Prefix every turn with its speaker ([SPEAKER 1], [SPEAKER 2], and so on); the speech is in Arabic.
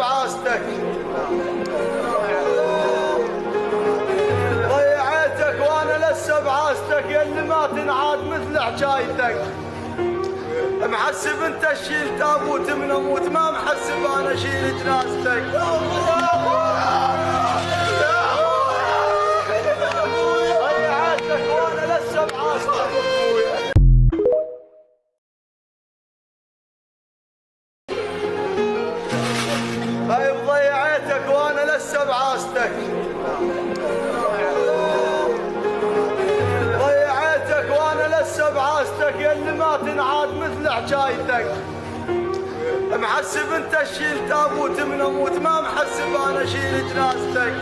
[SPEAKER 1] بعاستك ضيعتك وانا لسه بعاستك يا اللي ما تنعاد مثل حكايتك محسب انت تشيل تابوت من اموت ما محسب انا اشيل جنازتك ضيعتك وانا لسه بعاستك طيب ضيعتك وانا لسه بعاستك ضيعتك وانا لسه بعاستك يا اللي ما تنعاد مثل حكايتك محسب انت تشيل تابوت من اموت ما محسب انا اشيل جنازتك